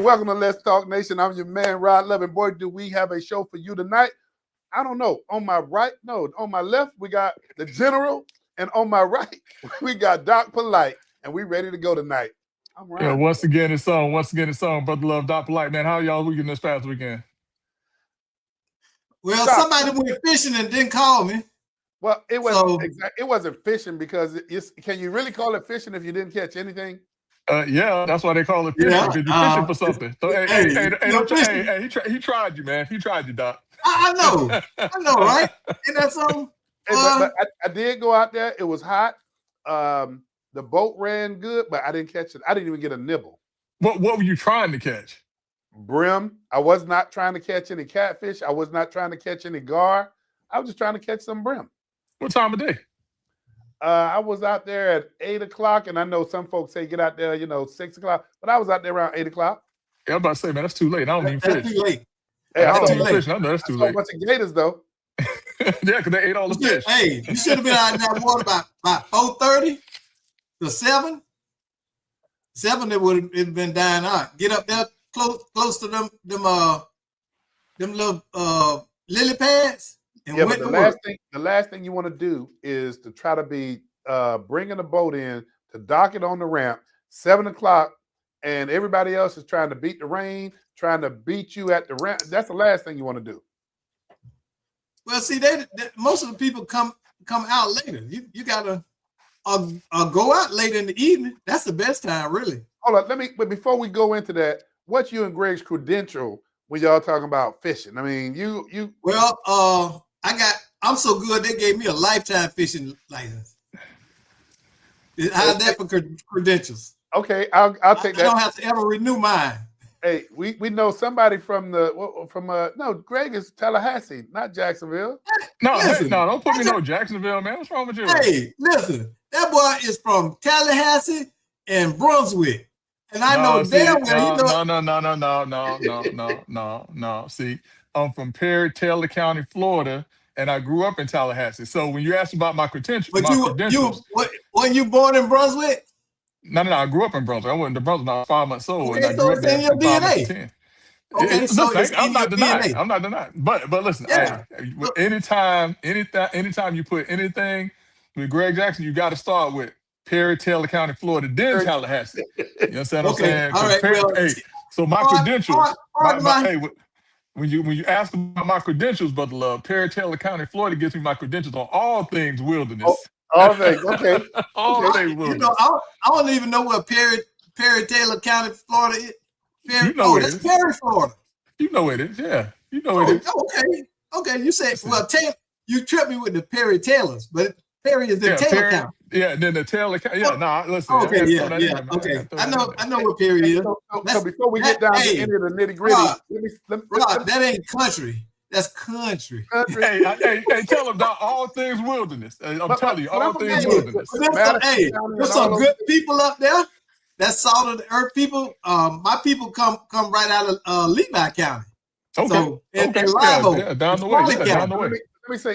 welcome to Let's Talk Nation. I'm your man, Rod Loving. Boy, do we have a show for you tonight? I don't know. On my right, no, on my left, we got the General, and on my right, we got Doc Polite, and we ready to go tonight. I'm right. Yeah, once again, it's on. Brother Love, Doc Polite, man. How y'all weekend this past weekend? Well, Doc, somebody went fishing and didn't call me. Well, it wasn't it wasn't fishing because can you really call it fishing if you didn't catch anything? Yeah, that's why they call it fishing, because you're fishing for something. So, he tried you, man. He tried you, Doc. I know, right? Isn't that something? But I did go out there. It was hot. The boat ran good, but I didn't catch it. I didn't even get a nibble. What were you trying to catch? Brim. I was not trying to catch any catfish. I was not trying to catch any gar. I was just trying to catch some brim. What time of day? I was out there at 8 o'clock, and I know some folks say get out there, 6 o'clock, but I was out there around 8 o'clock. Yeah, I'm about to say, man, that's too late. I don't even fish. That's too late. Hey, I don't even fish. I know that's too late. A bunch of gators, though. Yeah, because they ate all the fish. Hey, you should have been out in that water about 4:30 to 7. 7, it would have been dying out. Get up there close to them little lily pads. And yeah, but the last thing you want to do is to try to be bringing the boat in to dock it on the ramp 7 o'clock, and everybody else is trying to beat the rain, trying to beat you at the ramp. That's the last thing you want to do. Well, see, most of the people come out later. You gotta go out later in the evening. That's the best time, really. Hold on, but before we go into that, what's you and Greg's credential when y'all talking about fishing? I mean, you. Well, I'm so good they gave me a lifetime fishing license. How's that for credentials? Okay, I'll take that. I don't have to ever renew mine. Hey, we know somebody from Greg is Tallahassee, not Jacksonville. No, don't put me no Jacksonville, man. What's wrong with you? Hey, listen, that boy is from Tallahassee and Brunswick. And I know damn well No. See, I'm from Perry, Taylor County, Florida, and I grew up in Tallahassee. So when you ask about my credentials, when you born in Brunswick? No. I grew up in Brunswick. I went to Brunswick when I was 5 months old, and I grew up there in your DNA. Okay, I'm not denying. But listen, anytime you put anything with Greg Jackson, you got to start with Perry, Taylor County, Florida, then Tallahassee. You understand what I'm saying? All right, so my credentials. When you ask about my credentials, Brother Love, Perry, Taylor County, Florida gives me my credentials on all things wilderness. All things, okay. All things wilderness. I don't even know where Perry, Taylor County, Florida is. That's Perry, Florida. You know it is, yeah. You know it is. Okay. You said, you tripped me with the Perry Taylors, but Perry is the Taylor County. Yeah, and then the Taylor County. Yeah, listen. Okay, okay. I know what Perry is. So before we get down to any of the nitty gritty, Rob, that ain't country. That's country. Hey, tell them about all things wilderness. I'm telling you, all things wilderness. There's some good people up there. That's salt of the earth people. My people come right out of Levi County. Okay. So, down the way.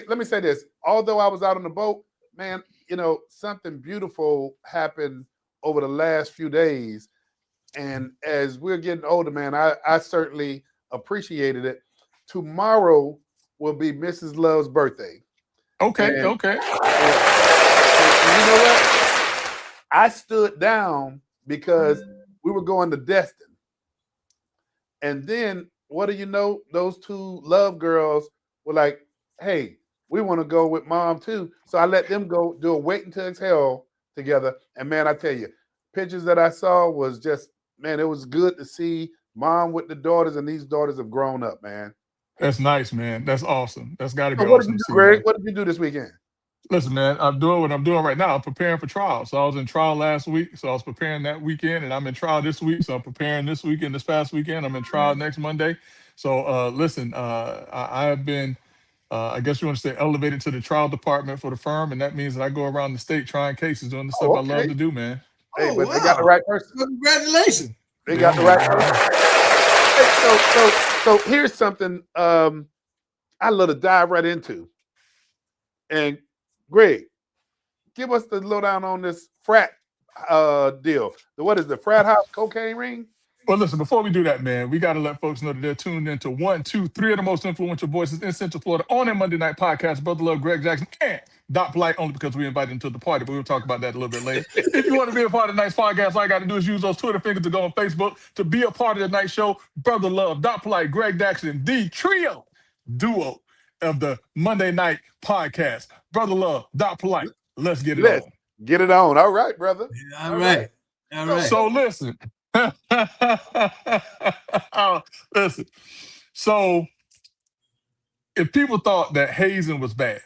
Let me say this. Although I was out on the boat, man, something beautiful happened over the last few days. And as we're getting older, man, I certainly appreciated it. Tomorrow will be Mrs. Love's birthday. Okay. And you know what? I stood down because we were going to Destin. And then, what do you know? Those two Love girls were like, hey, we want to go with Mom too. So I let them go do a Waiting to Exhale together. And man, I tell you, pictures that I saw was just, man, it was good to see Mom with the daughters, and these daughters have grown up, man. That's nice, man. That's awesome. That's got to be what awesome. Did you do, Greg? What did you do this weekend? Listen, man, I'm doing what I'm doing right now. I'm preparing for trial. So I was in trial last week. So I was preparing that weekend, and I'm in trial this week. So I'm preparing this weekend, this past weekend. I'm in trial next Monday. So listen, I have been, I guess you want to say, elevated to the trial department for the firm. And that means that I go around the state trying cases, doing the stuff I love to do, man. Hey, but they got the right person. Congratulations. They got the right person. Hey, so here's something I love to dive right into. And Greg, give us the lowdown on this frat deal. What is the frat house cocaine ring? Well, listen, before we do that, man, we got to let folks know that they're tuned into 1, 2, 3 of the most influential voices in Central Florida on their Monday night podcast, Brother Love, Greg Jackson, and Doc Polite, only because we invited him to the party, but we'll talk about that a little bit later. If you want to be a part of tonight's podcast, all you got to do is use those Twitter fingers to go on Facebook to be a part of the night show. Brother Love, Doc Polite, Greg Jackson, the duo of the Monday night podcast. Brother Love, Doc Polite, let's get it on. Get it on. All right, brother. All right. So listen. Listen. So if people thought that hazing was bad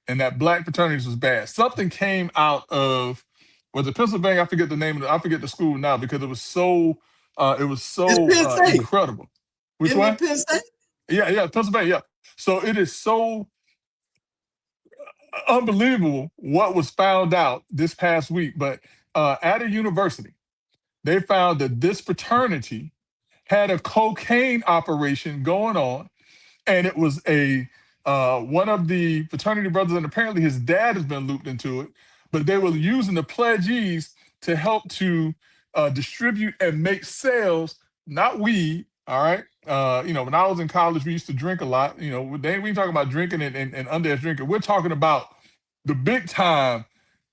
and that black fraternities was bad, something came out of, was it Pennsylvania? I forget the name of it. I forget the school now because it was so incredible. Which one? Penn State? Yeah, Pennsylvania. Yeah. So it is so unbelievable what was found out this past week. But at a university, they found that this fraternity had a cocaine operation going on, and it was one of the fraternity brothers, and apparently his dad has been looped into it. But they were using the pledgees to help to distribute and make sales, not weed. All right. When I was in college, we used to drink a lot. We ain't talking about drinking and underage drinking. We're talking about the big time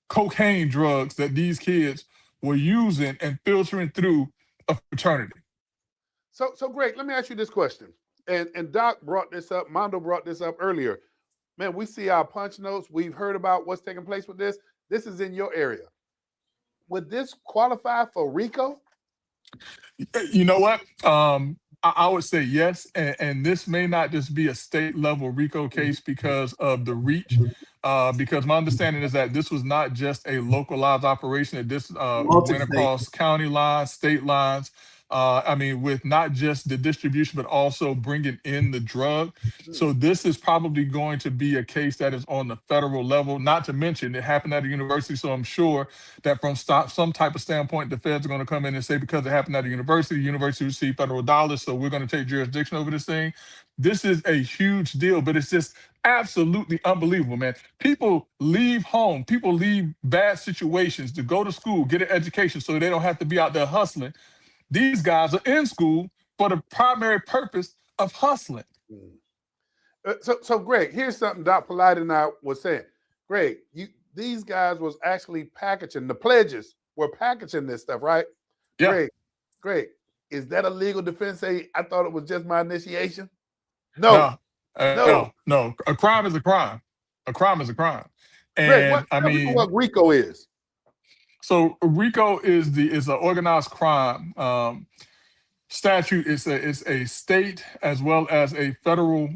cocaine drugs that these kids were using and filtering through a fraternity. So Greg, let me ask you this question. And Doc brought this up, Mondo brought this up earlier. Man, we see our punch notes. We've heard about what's taking place with this. This is in your area. Would this qualify for RICO? You know what? I would say yes. And this may not just be a state level RICO case because of the reach. Because my understanding is that this was not just a localized operation, that this went across county lines, state lines. With not just the distribution, but also bringing in the drug. So this is probably going to be a case that is on the federal level, not to mention it happened at a university. So I'm sure that from some type of standpoint, the feds are going to come in and say, because it happened at a university, the university received federal dollars, so we're going to take jurisdiction over this thing. This is a huge deal, but it's just absolutely unbelievable, man. People leave home, people leave bad situations to go to school, get an education so they don't have to be out there hustling. These guys are in school for the primary purpose of hustling. So Greg, here's something Doc Polite and I was saying. Greg, these guys was actually packaging, the pledges were packaging this stuff, right? Yeah. Greg, is that a legal defense? I thought it was just my initiation. No. No. A crime is a crime. A crime is a crime. And Greg, what RICO is? So RICO is an organized crime statute. It's a state as well as a federal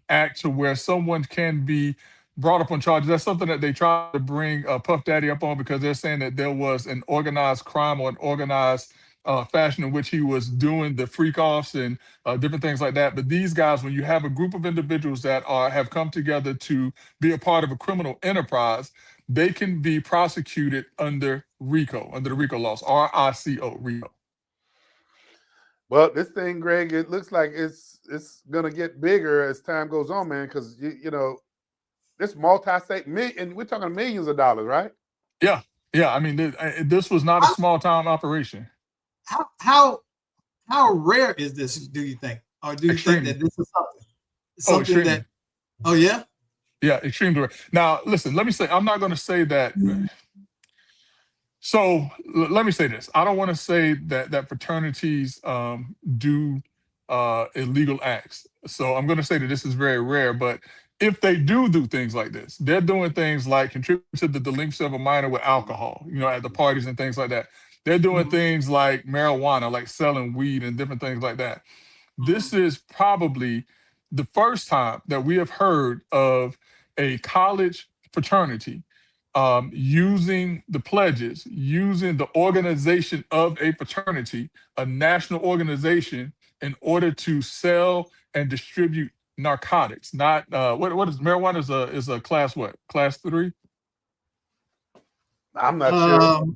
act to where someone can be brought up on charges. That's something that they try to bring Puff Daddy up on because they're saying that there was an organized crime or an organized fashion in which he was doing the freak offs and different things like that. But these guys, when you have a group of individuals that have come together to be a part of a criminal enterprise, they can be prosecuted under RICO, under the RICO laws, RICO, RICO. Well, this thing, Greg, it looks like it's gonna get bigger as time goes on, man. Because this multi-state, and we're talking millions of dollars, right? Yeah. This was not a small time operation. How rare is this? Do you think, or do you think that this is something that? Oh yeah. Yeah, extremely rare. Now, listen. Let me say, I'm not going to say that. So let me say this. I don't want to say that fraternities do illegal acts. So I'm going to say that this is very rare. But if they do things like this, they're doing things like contribute to the delinquency of a minor with alcohol, at the parties and things like that. They're doing things like marijuana, like selling weed and different things like that. This is probably the first time that we have heard of a college fraternity using the pledges, using the organization of a fraternity, a national organization, in order to sell and distribute narcotics. Not what is marijuana is a class what? Class 3? I'm not sure.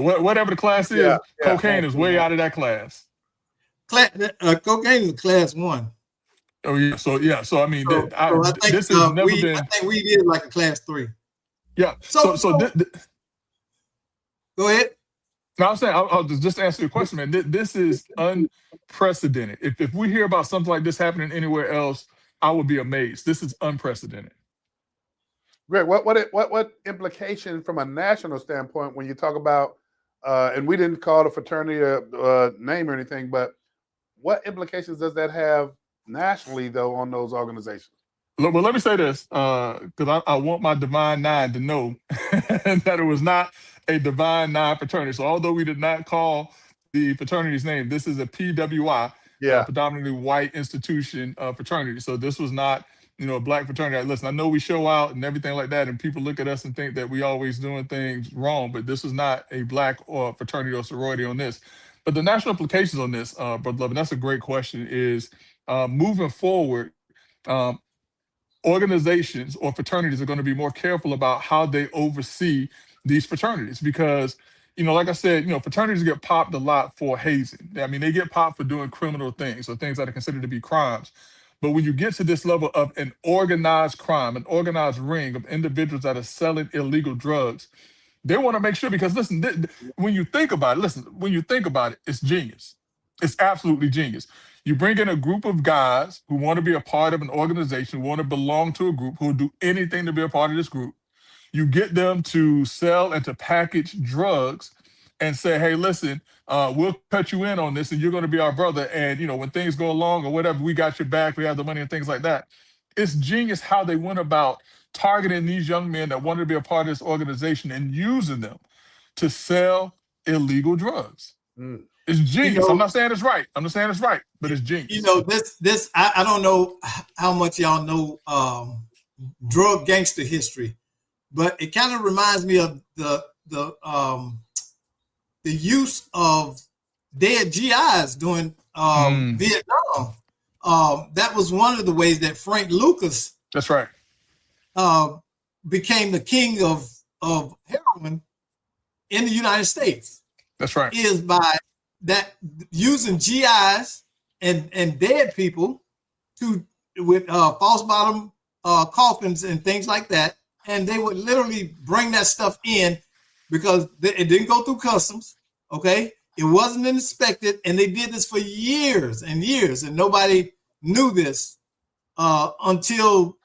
Whatever the class is, cocaine is way out of that class. Cocaine is class 1. Oh yeah, so I think this has never been. I think weed is like a class 3. Yeah. So go ahead. No, I'm saying I'll just answer your question, man. This is unprecedented. If we hear about something like this happening anywhere else, I would be amazed. This is unprecedented. Greg, what implication from a national standpoint when you talk about, and we didn't call the fraternity a name or anything, but what implications does that have nationally though on those organizations? Well, let me say this, because I want my Divine Nine to know that it was not a Divine Nine fraternity. So although we did not call the fraternity's name, this is a PWI, Yeah, predominantly white institution fraternity. So this was not, a black fraternity. Like, listen, I know we show out and everything like that, and people look at us and think that we always doing things wrong, but this was not a black or fraternity or sorority on this. But the national implications on this, Brother Love, and that's a great question, is moving forward. Um, Organizations or fraternities are going to be more careful about how they oversee these fraternities because like I said, fraternities get popped a lot for hazing. I mean, they get popped for doing criminal things or things that are considered to be crimes. But when you get to this level of an organized crime, an organized ring of individuals that are selling illegal drugs, they want to make sure, because listen, when you think about it, it's genius. It's absolutely genius. You bring in a group of guys who want to be a part of an organization, want to belong to a group, who will do anything to be a part of this group. You get them to sell and to package drugs and say, hey, listen, we'll cut you in on this and you're going to be our brother. And, when things go along or whatever, we got your back, we have the money and things like that. It's genius how they went about targeting these young men that wanted to be a part of this organization and using them to sell illegal drugs. Mm. It's genius. I'm not saying it's right. But it's genius. I don't know how much y'all know drug gangster history, but it kind of reminds me of the use of dead GIs during Vietnam. That was one of the ways that Frank Lucas, that's right, became the king of heroin in the United States. That's right. Is by that using GIs and dead people with false bottom coffins and things like that, and they would literally bring that stuff in because it didn't go through customs. Okay, it wasn't inspected, and they did this for years and years, and nobody knew this until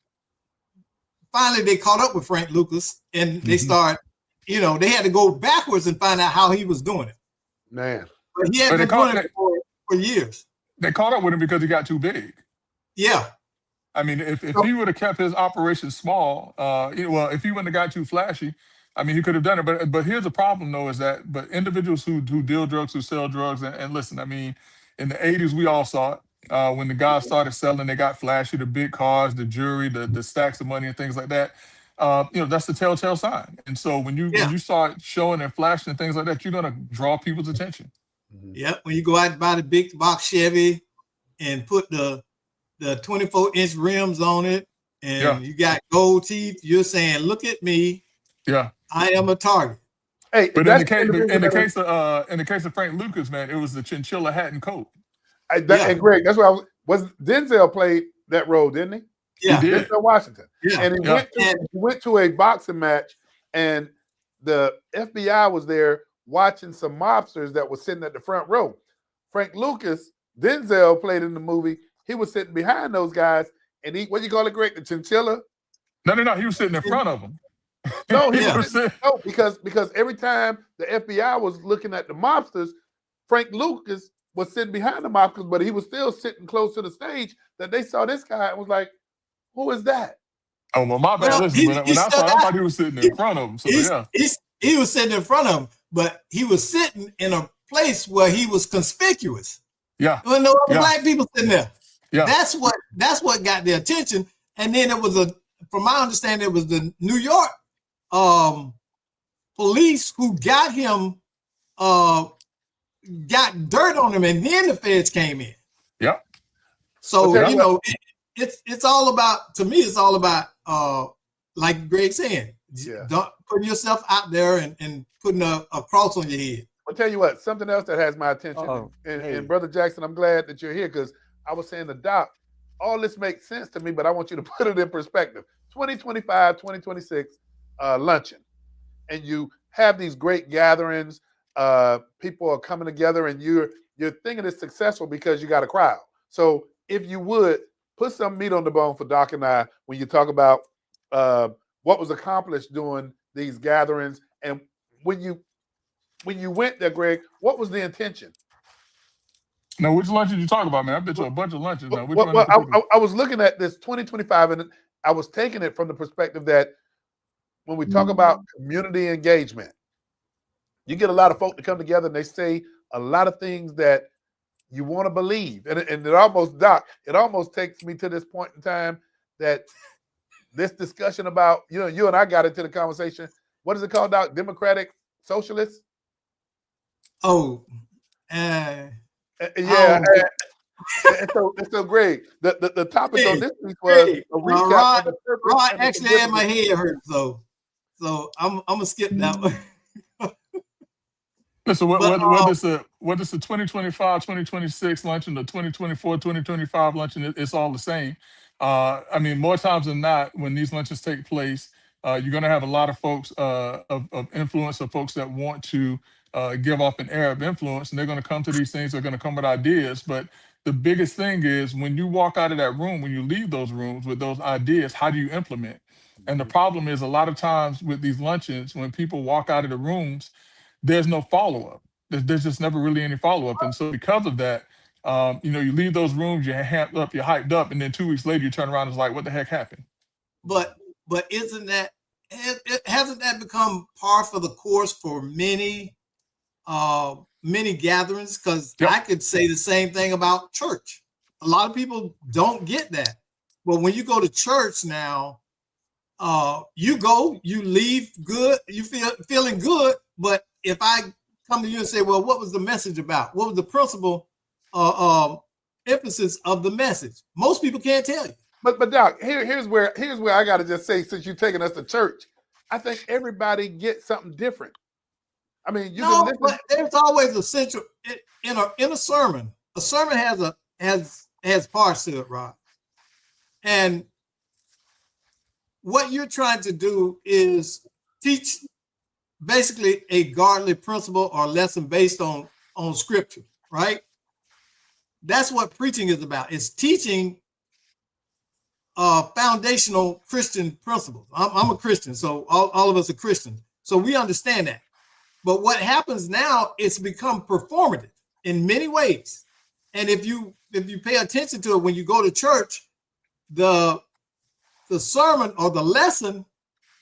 finally they caught up with Frank Lucas, and they start, they had to go backwards and find out how he was doing it. Man. But he had been doing it for years. They caught up with him because he got too big. Yeah. I mean, if he would have kept his operation small, if he wouldn't have got too flashy, I mean, he could have done it. But here's the problem, though, is that individuals who deal drugs, who sell drugs, and listen, I mean, in the 80s, we all saw it. When the guys started selling, they got flashy, the big cars, the jewelry, the stacks of money and things like that. That's the telltale sign. And so when you start showing and flashing and things like that, you're going to draw people's attention. Yep. When you go out and buy the big box Chevy and put the 24-inch rims on it, and you got gold teeth, you're saying, "Look at me! Yeah, I am a target." Hey, but in the case of Frank Lucas, man, it was the chinchilla hat and coat. And Greg, that's what was Denzel played that role, didn't he? Yeah, he did. Denzel Washington. Yeah, and he went to a boxing match, and the FBI was there watching some mobsters that were sitting at the front row. Frank Lucas, Denzel played in the movie. He was sitting behind those guys, and he, what you call it, Greg, the chinchilla? No, he was sitting in front of them. No, because every time the FBI was looking at the mobsters, Frank Lucas was sitting behind the mobsters, but he was still sitting close to the stage. That they saw this guy and was like, "Who is that?" Oh well, my bad. Listen, when I saw, I thought he was sitting in front of him. So he was sitting in front of him, but he was sitting in a place where he was conspicuous. Yeah, there were no other black people sitting there. Yeah, that's what got their attention. And then it was from my understanding, it was the New York police who got him, got dirt on him, and then the feds came in. Yeah. So it's all about, to me, it's all about like Greg saying, putting yourself out there and putting a cross on your head. I'll tell you what, something else that has my attention, and Brother Jackson, I'm glad that you're here, because I was saying the doc, all this makes sense to me, but I want you to put it in perspective. 2025, 2026 luncheon, and you have these great gatherings, people are coming together, and you're thinking it's successful because you got a crowd. So if you would put some meat on the bone for Doc and I when you talk about what was accomplished during these gatherings, and when you went there, Greg, what was the intention? Now, which lunch did you talk about, man? I've been to a bunch of lunches now. Which Well, one in particular? I was looking at this 2025, and I was taking it from the perspective that when we talk about community engagement, you get a lot of folk to come together and they say a lot of things that you want to believe. And it almost, Doc, it almost takes me to this point in time that this discussion about, you and I got into the conversation. What is it called, Doc? Democratic Socialists? Oh, Yeah. oh. And so Greg, the topic on this week was a recap of the purpose. Rod actually had my head hurt, so I'm gonna skip that one. Listen, what is the 2025, 2026 luncheon, the 2024, 2025 luncheon? It's all the same. I mean, more times than not, when these luncheons take place, you're going to have a lot of folks of influence, or folks that want to give off an air of influence, and they're going to come to these things. They're going to come with ideas, but the biggest thing is when you walk out of that room, when you leave those rooms with those ideas, how do you implement? And the problem is a lot of times with these luncheons, when people walk out of the rooms, there's no follow-up. There's just never really any follow-up. And so because of that, you leave those rooms, you're amped up, you're hyped up, and then 2 weeks later you turn around and it's like, what the heck happened? But hasn't that become par for the course for many gatherings? Because Yep. I could say the same thing about church. A lot of people don't get that. But when you go to church now, you go, you leave good, you feeling good. But if I come to you and say, well, what was the message about? What was the principal emphasis of the message? Most people can't tell you. But Doc, here's where I gotta just say, since you're taking us to church, I think everybody gets something different. I mean, but there's always a central in a sermon. A sermon has parts to it, Rod. And what you're trying to do is teach basically a godly principle or lesson based on scripture, right? That's what preaching is about. It's teaching foundational Christian principles. I'm a Christian, so all of us are Christians. So we understand that. But what happens now, it's become performative in many ways. And if you pay attention to it when you go to church, the sermon or the lesson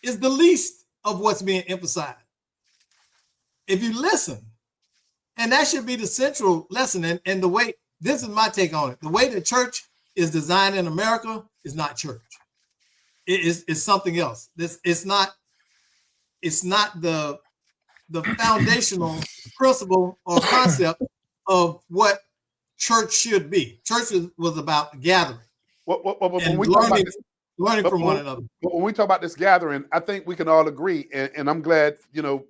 is the least of what's being emphasized. If you listen, and that should be the central lesson. And the way, this is my take on it, the way the church is designed in America is not church. It's something else. It's not the foundational principle or concept of what church should be. Church was about gathering. When we learning from one another. But when we talk about this gathering, I think we can all agree, and I'm glad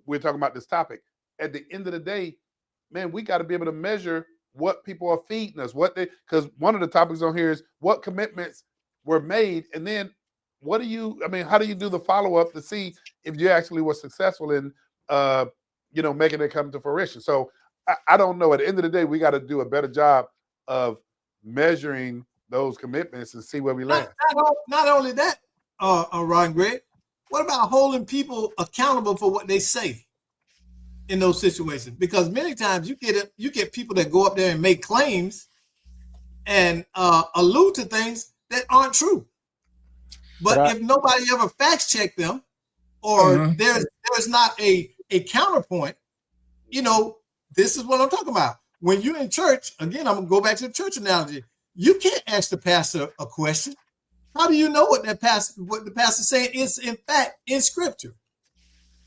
we're talking about this topic. At the end of the day, man, we got to be able to measure what people are feeding us, because one of the topics on here is what commitments were made, and then how do you do the follow-up to see if you actually were successful in making it come to fruition. So I don't know. At the end of the day, we got to do a better job of measuring those commitments and see where we land. Not only that, Ron Greg, what about holding people accountable for what they say in those situations? Because many times you get people that go up there and make claims and allude to things that aren't true. But if nobody ever fact check them, or there's not a counterpoint, this is what I'm talking about. When you're in church, again, I'm gonna go back to the church analogy. You can't ask the pastor a question. How do you know what the pastor's saying is in fact in scripture?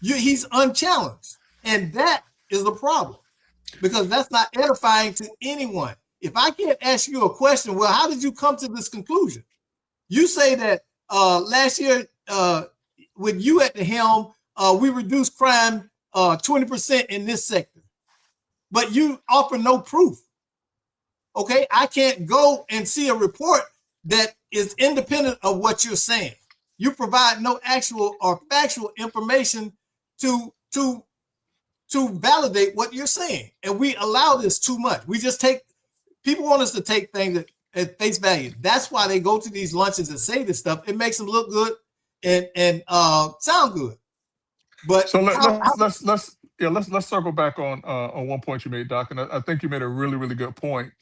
He's unchallenged. And that is the problem, because that's not edifying to anyone. If I can't ask you a question, well, how did you come to this conclusion? You say that last year, with you at the helm, we reduced crime 20% in this sector, but you offer no proof. Okay, I can't go and see a report that is independent of what you're saying. You provide no actual or factual information to to validate what you're saying. And we allow this too much. We just people want us to take things at face value. That's why they go to these luncheons and say this stuff. It makes them look good and sound good. But so let's circle back on one point you made, Doc, and I think you made a really, really good point.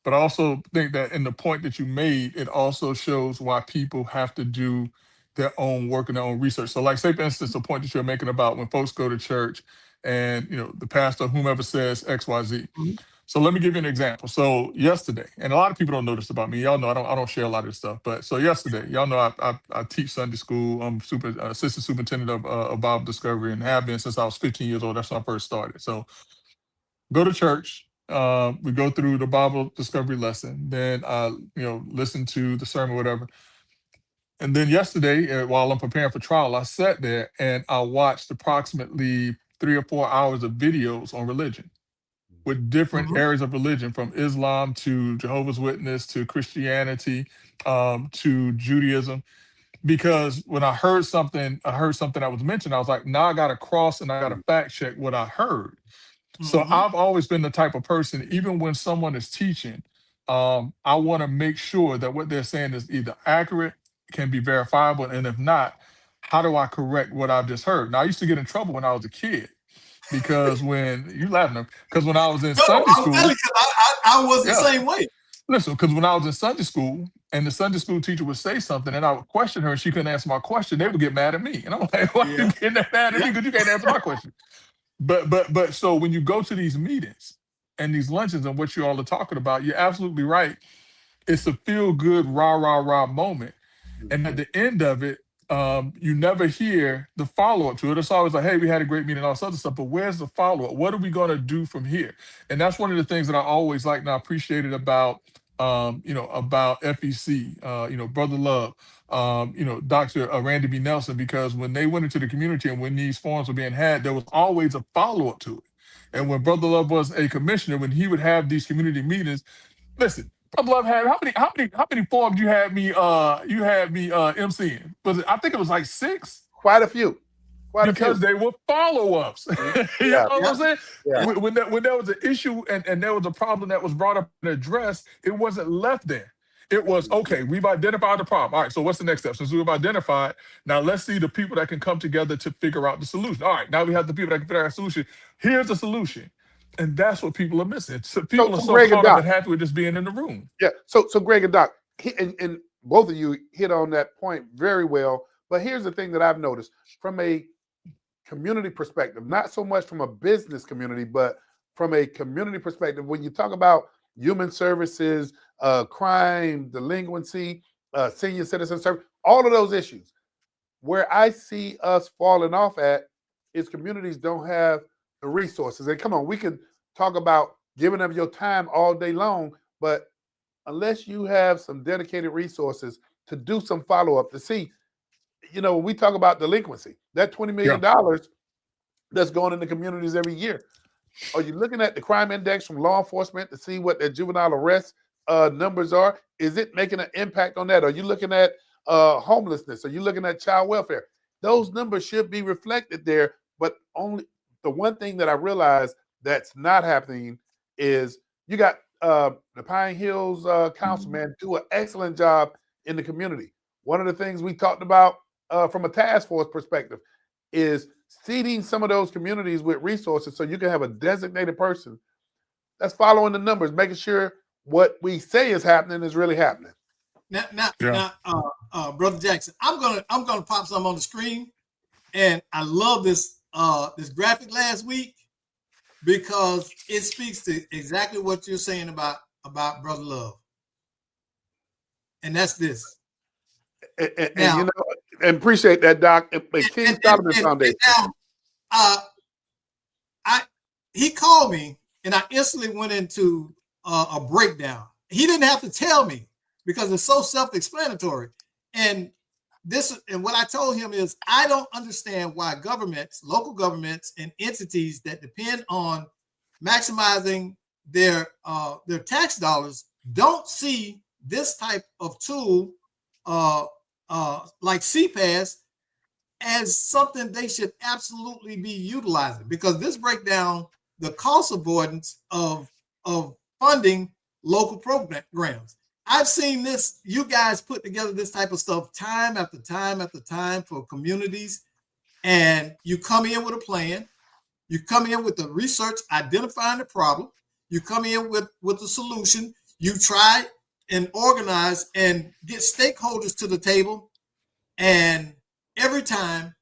But I also think that in the point that you made, it also shows why people have to do their own work and their own research. So, like, say for instance, the point that you're making about when folks go to church and the pastor, whomever says X, Y, Z. Mhm. So let me give you an example. So yesterday, and a lot of people don't know this about me. Y'all know I don't share a lot of this stuff. But so yesterday, y'all know I teach Sunday school. I'm assistant superintendent of Bible Discovery and have been since I was 15 years old. That's when I first started. So go to church. We go through the Bible Discovery lesson. Then listen to the sermon, whatever. And then yesterday, while I'm preparing for trial, I sat there and I watched approximately 3 or 4 hours of videos on religion, with different Mhm. areas of religion, from Islam to Jehovah's Witness to Christianity, to Judaism. Because when I heard something that was mentioned, I was like, now I got to cross and I got to fact check what I heard. So Mhm. I've always been the type of person, even when someone is teaching, I want to make sure that what they're saying is either accurate, can be verifiable, and if not, how do I correct what I've just heard? Now, I used to get in trouble when I was a kid because when I was in No, Sunday I'm telling school, you, I was the yeah, same way. listen, because when I was in Sunday school and the Sunday school teacher would say something and I would question her and she couldn't answer my question, they would get mad at me. And I'm like, why are you Yeah. getting that mad at Yeah. me? Because you can't answer my question. But so when you go to these meetings and these luncheons and what you all are talking about, you're absolutely right. It's a feel good, rah, rah, rah moment. And at the end of it, you never hear the follow up to it. It's always like, hey, we had a great meeting, all this other stuff, but where's the follow up? What are we going to do from here? And that's one of the things that I always liked and I appreciated about FEC, Brother Love, Dr. Randy B. Nelson, because when they went into the community and when these forums were being had, there was always a follow up to it. And when Brother Love was a commissioner, when he would have these community meetings, listen, Brother Love had how many forums you had me emceeing? I think it was like 6, Quite a few. Quite a few. because they were follow-ups. You know Yeah. what I'm saying? Yeah. When there was an issue and there was a problem that was brought up and addressed, it wasn't left there. It was, okay, we've identified the problem. All right, so what's the next step? Since we've identified, now let's see the people that can come together to figure out the solution. All right, now we have the people that can figure out a solution. Here's the solution. And that's what people are missing. So people are So so Greg and caught up Doc. and happy with just being in the room. Yeah. So Greg and Doc, and both of you hit on that point very well. But here's the thing that I've noticed from a community perspective, not so much from a business community, but from a community perspective. When you talk about human services, crime, delinquency, senior citizen service, all of those issues, where I see us falling off at is communities don't have the resources. And come on, we can talk about giving up your time all day long, but unless you have some dedicated resources to do some follow-up to see, when we talk about delinquency, that $20 million that's going into communities every year. Are you looking at the crime index from law enforcement to see what their juvenile arrest numbers are? Is it making an impact on that? Are you looking at homelessness? Are you looking at child welfare? Those numbers should be reflected there, but only the one thing that I realized that's not happening is you got the Pine Hills councilman do an excellent job in the community. One of the things we talked about from a task force perspective is seeding some of those communities with resources so you can have a designated person that's following the numbers, making sure what we say is happening is really happening. Now, Brother Jackson, I'm gonna pop some on the screen, and I love this graphic last week because it speaks to exactly what you're saying about Brother Love, and that's this. And appreciate that, Doc. King Solomon Foundation. Now, he called me, and I instantly went into a breakdown. He didn't have to tell me because it's so self-explanatory. And what I told him is, I don't understand why governments, local governments, and entities that depend on maximizing their tax dollars don't see this type of tool like CPAS as something they should absolutely be utilizing, because this break down the cost avoidance of funding local programs. I've seen this, you guys put together this type of stuff time after time after time for communities, and you come in with a plan, you come in with the research identifying the problem, you come in with the solution, you try and organize and get stakeholders to the table, and every time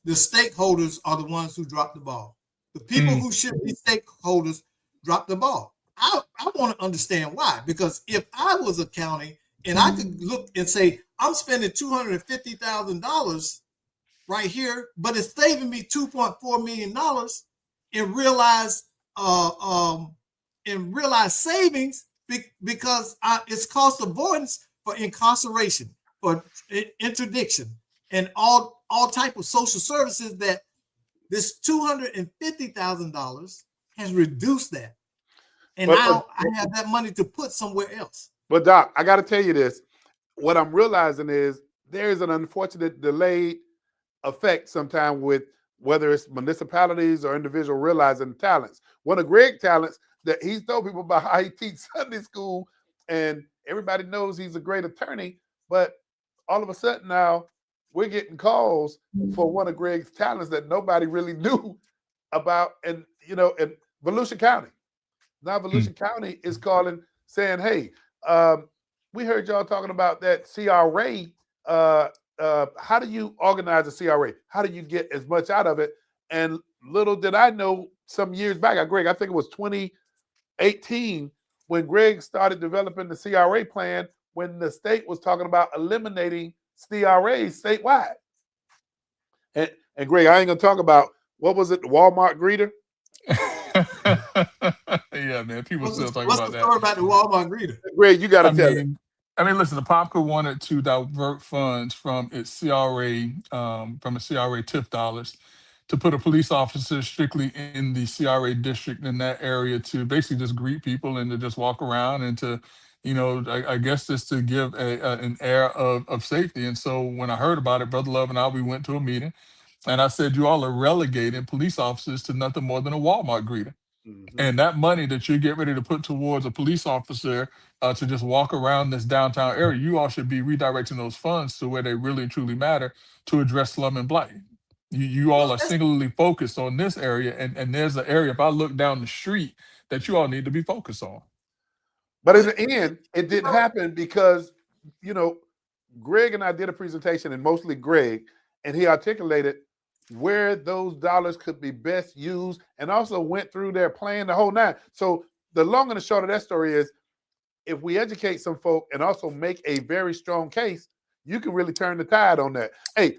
the stakeholders are the ones who drop the ball. The people who should be stakeholders drop the ball. I want to understand why, because if I was a county and I could look and say, I'm spending $250,000 right here, but it's saving me $2.4 million in realized savings, because it's cost avoidance for incarceration, for interdiction, and all type of social services, that this $250,000 has reduced that. And now I have that money to put somewhere else. But Doc, I got to tell you this. What I'm realizing is there's an unfortunate delayed effect sometimes with whether it's municipalities or individual realizing talents. One of Greg's talents that he's told people about how he teaches Sunday school, and everybody knows he's a great attorney, but all of a sudden now we're getting calls for one of Greg's talents that nobody really knew about. And, you know, in Volusia County. Now Volusia County is calling saying, hey, we heard y'all talking about that CRA. How do you organize a CRA? How do you get as much out of it? And little did I know, some years back, Greg, I think it was 2018 when Greg started developing the CRA plan, when the state was talking about eliminating CRAs statewide. And Greg, I ain't gonna talk about, what was it, the Walmart greeter? Yeah, man. People still talking about that. What's the story about the Walmart greeter? Greg, you got to tell it. I mean, listen, the POPCA wanted to divert funds from its CRA, from its CRA TIF dollars, to put a police officer strictly in the CRA district in that area to basically just greet people and to just walk around and to, you know, I guess just to give an air of safety. And so when I heard about it, Brother Love and I, we went to a meeting, and I said, you all are relegating police officers to nothing more than a Walmart greeter. And that money that you get ready to put towards a police officer to just walk around this downtown area, you all should be redirecting those funds to where they really and truly matter, to address slum and blight. You all are singularly focused on this area, and there's an area, if I look down the street, that you all need to be focused on. But in the end, it didn't happen because, you know, Greg and I did a presentation, and mostly Greg, and he articulated where those dollars could be best used, and also went through their plan, the whole nine. So the long and the short of that story is, if we educate some folk and also make a very strong case, you can really turn the tide on that. Hey,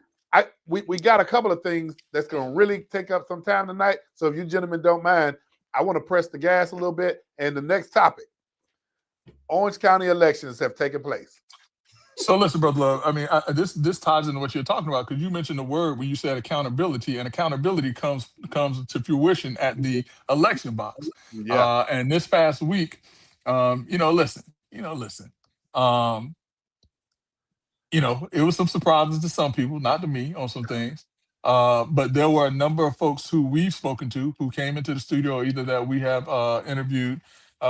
we got a couple of things that's going to really take up some time tonight. So if you gentlemen don't mind, I want to press the gas a little bit. And the next topic, Orange County elections have taken place. So listen, Brother Love, I mean, this ties into what you're talking about, because you mentioned the word when you said accountability, and accountability comes to fruition at the election box. Yeah. And this past week, listen, it was some surprises to some people, not to me, on some things. But there were a number of folks who we've spoken to who came into the studio, either that we have interviewed,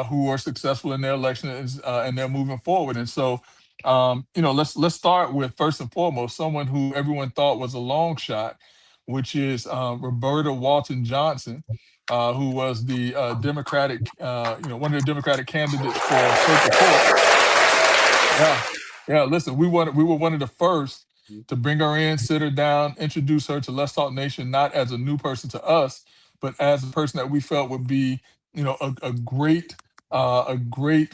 who are successful in their elections, and they're moving forward. And so, let's start with, first and foremost, someone who everyone thought was a long shot, which is Roberta Walton Johnson, who was the Democratic, one of the Democratic candidates for Circuit Court. Yeah. Listen, we were one of the first to bring her in, sit her down, introduce her to Let's Talk Nation, not as a new person to us, but as a person that we felt would be, a great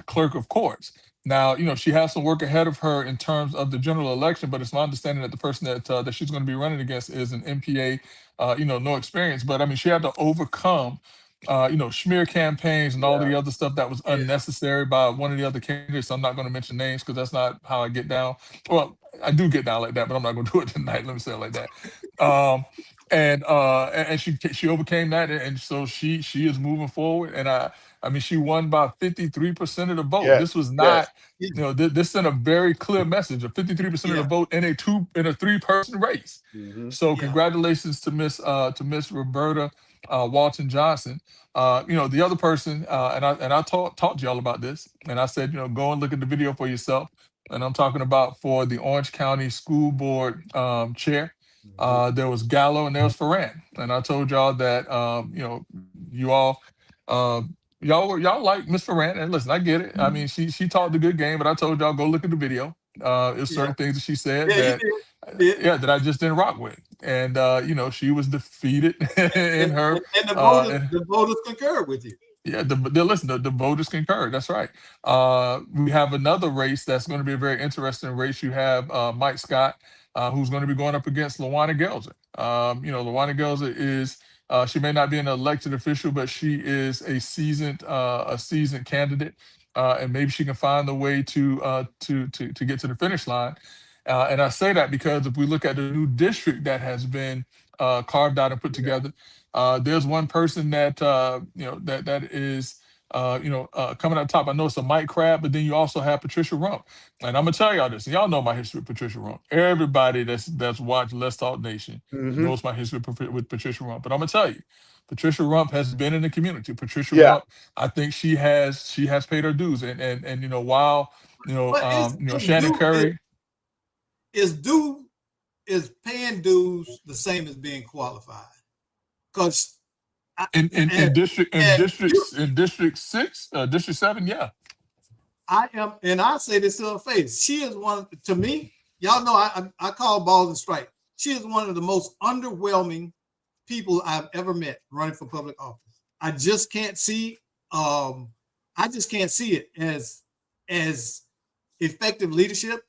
clerk of courts. Now, she has some work ahead of her in terms of the general election, but it's my understanding that the person that she's going to be running against is an MPA, no experience. But I mean, she had to overcome, smear campaigns and all the other stuff that was unnecessary by one of the other candidates. I'm not going to mention names because that's not how I get down. Well, I do get down like that, but I'm not going to do it tonight. Let me say it like that. and she overcame that, and so she is moving forward. And I mean, she won by 53% of the vote. Yes, This was yes. not, this sent a very clear message of 53% of the Yeah. vote in a 3-person race. Mm-hmm. So Yeah. congratulations to Miss Roberta Walton Johnson. The other person, and I talked to y'all about this, and I said, go and look at the video for yourself. And I'm talking about for the Orange County School Board chair. There was Gallo and there was Ferran, and I told y'all that you all y'all like Miss Ferran, and listen, I get it. I mean, she talked a good game, but I told y'all go look at the video. There's Yeah. certain things that she said Yeah, you that did. You did. yeah, that I just didn't rock with, and she was defeated in her And in the voters concur with you. yeah, the voters concurred. That's right. We have another race that's going to be a very interesting race. You have Mike Scott, who's going to be going up against Lawana Gelzer. Lawana Gelzer is she may not be an elected official, but she is a seasoned candidate, and maybe she can find the way to get to the finish line. And I say that because if we look at the new district that has been carved out and put together. There's one person that that is coming up top. I know it's a Mike Crab, but then you also have Patricia Rump. And I'm gonna tell y'all this, and y'all know my history with Patricia Rump. Everybody that's watched Let's Talk Nation Mm-hmm. knows my history with Patricia Rump. But I'm gonna tell you, Patricia Rump has been in the community. Patricia Yeah. Rump, I think she has paid her dues. And while Shannon Curry is paying dues the same as being qualified? Because in District 6, District 7, yeah. I am, and I say this to her face. She is one, to me, y'all know I call balls and strikes. She is one of the most underwhelming people I've ever met running for public office. I just can't see it as effective leadership.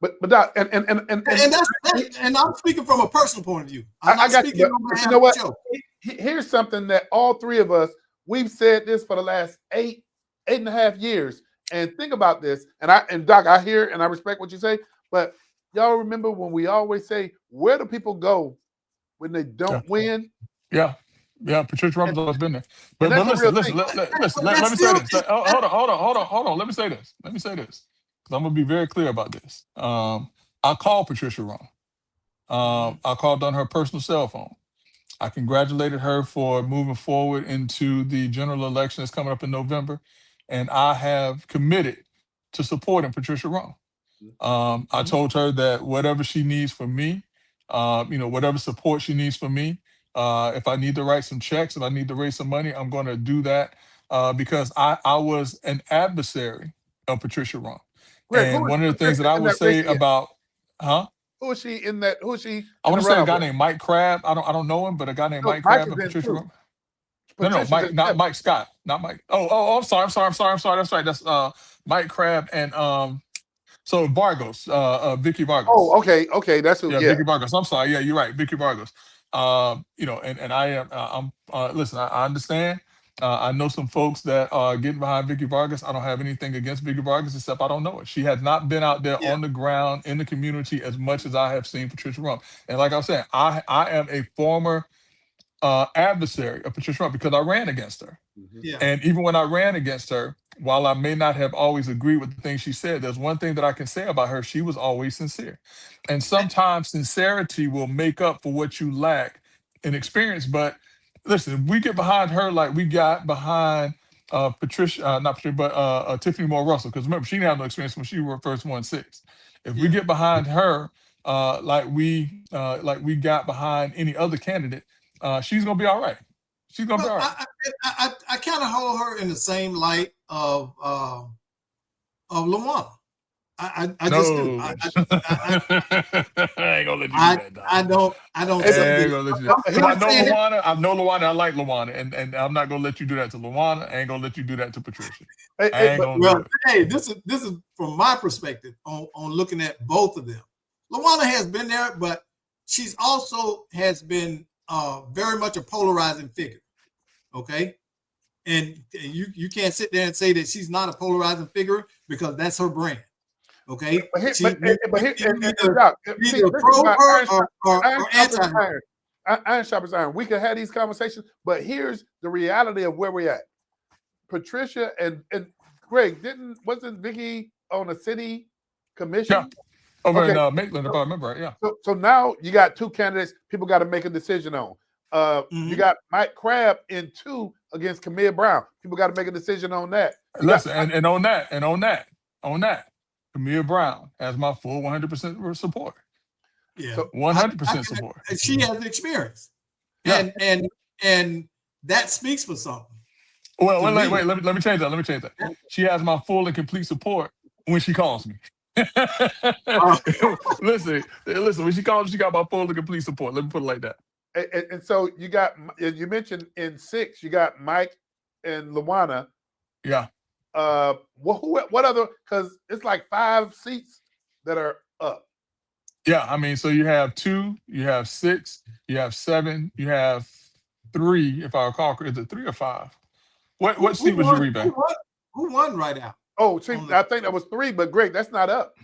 But And I'm speaking from a personal point of view. I got you, but you know what? Here's something that all three of us, we've said this for the last 8.5 years. And think about this. And Doc, I hear and I respect what you say, but y'all remember when we always say, where do people go when they don't win? Yeah. Yeah, Patricia Rump's always been there. But listen, let me say this. Hold on. Let me say this. I'm gonna be very clear about this. I called Patricia Rump. I called on her personal cell phone. I congratulated her for moving forward into the general election that's coming up in November, and I have committed to supporting Patricia Rump. I told her that whatever she needs from me, whatever support she needs from me, if I need to write some checks, if I need to raise some money, I'm going to do that because I was an adversary of Patricia Rump. Greg, and one of the things that I would say about, who is she in that? Who is she? I want to say a guy named Mike Crab. I don't know him, but a guy named Mike Crab and Patricia Rump. No, Mike, not Mike Scott, not Mike. Oh, I'm sorry. That's right. That's Mike Crab and so Vargas, Vicky Vargas. Oh, okay, that's who. Yeah, Vicky Vargas. I'm sorry. Yeah, you're right, Vicky Vargas. And I am. Listen, I understand. I know some folks that are getting behind Vicky Vargas. I don't have anything against Vicky Vargas, except I don't know her. She has not been out there on the ground in the community as much as I have seen Patricia Rump. And like I was saying, I am a former adversary of Patricia Rump because I ran against her. Yeah. And even when I ran against her, while I may not have always agreed with the things she said, there's one thing that I can say about her. She was always sincere. And sometimes sincerity will make up for what you lack in experience. But listen, we get behind her like we got behind Tiffany Moore Russell, because remember, she didn't have no experience when she first won 6. If we get behind her like we got behind any other candidate, she's gonna be all right. She's gonna be all right. I kind of hold her in the same light of Lawana. I just do. I ain't gonna let you do that, dog. I don't. I know Lawana. I know Lawana. I like Lawana, and I'm not gonna let you do that to Lawana. I ain't gonna let you do that to Patricia. This is from my perspective on looking at both of them. Lawana has been there, but she's also has been very much a polarizing figure. Okay. And you can't sit there and say that she's not a polarizing figure because that's her brand. Okay. But here, either pro her or anti her. iron sharpens iron. We can have these conversations, but here's the reality of where we're at. Patricia and Greg wasn't Vicky on a city Yeah, commission? over in Okay, Maitland, if I so, remember right. Yeah. so now you got two candidates. People got to make a decision on. You Mhm. got Mike Crabb in 2 against Camille Brown. People got to make a decision on that. You got Listen, and on that, Camille Brown has my full 100% support. Yeah, so 100% support. and she has experience, Yeah. and that speaks for something. Well, To wait, me. let me change that. Let me change that. She has my full and complete support when she calls me. listen, when she calls, she got my full and complete support. Let me put it like that. and so you mentioned in 6 you got Mike and Luana. Yeah. What other? Because it's like 5 seats that are up. Yeah. I mean, so you have 2, you have 6, you have 7, you have 3. If I recall, is it 3 or 5? What seat was won, Uribe? who won right now? Oh, I think that was 3, but Greg, that's not up.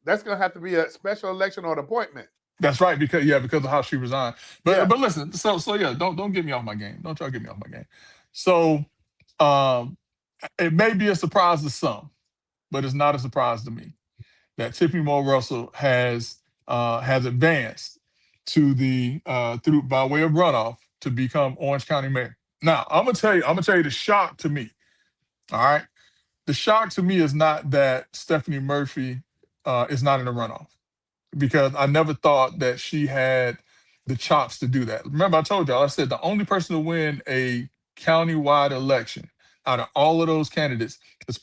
That's gonna have to be a special election or an appointment. That's right, because of how she resigned. But Yeah. but listen, so yeah, don't get me off my game. Don't try to get me off my game. So um it may be a surprise to some, but it's not a surprise to me that Tiffany Moore Russell has advanced to the through by way of runoff to become Orange County mayor. Now I'm gonna tell you the shock to me. All right. The shock to me is not that Stephanie Murphy is not in the runoff, because I never thought that she had the chops to do that. Remember, I told y'all, I said the only person to win a county-wide election out of all of those candidates is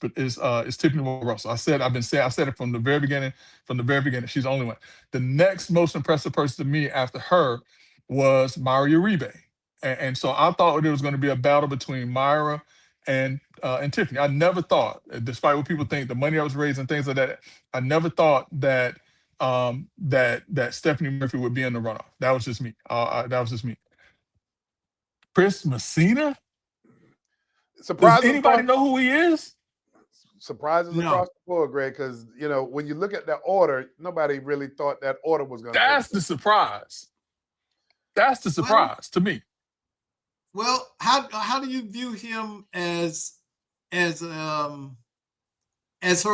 Tiffany Moore Russell. I said it from the very beginning. From the very beginning, she's the only one. The next most impressive person to me after her was Myra Uribe, and so I thought there was going to be a battle between Myra and Tiffany. I never thought, despite what people think, the money I was raising, things like that, I never thought that that Stephanie Murphy would be in the runoff. That was just me. That was just me. Chris Messina? Does Surprises anybody across know who he is? surprises No. across the board, Greg. Because when you look at that order, nobody really thought that order was going to. That's the surprise. That's the surprise to me. Well, how do you view him as her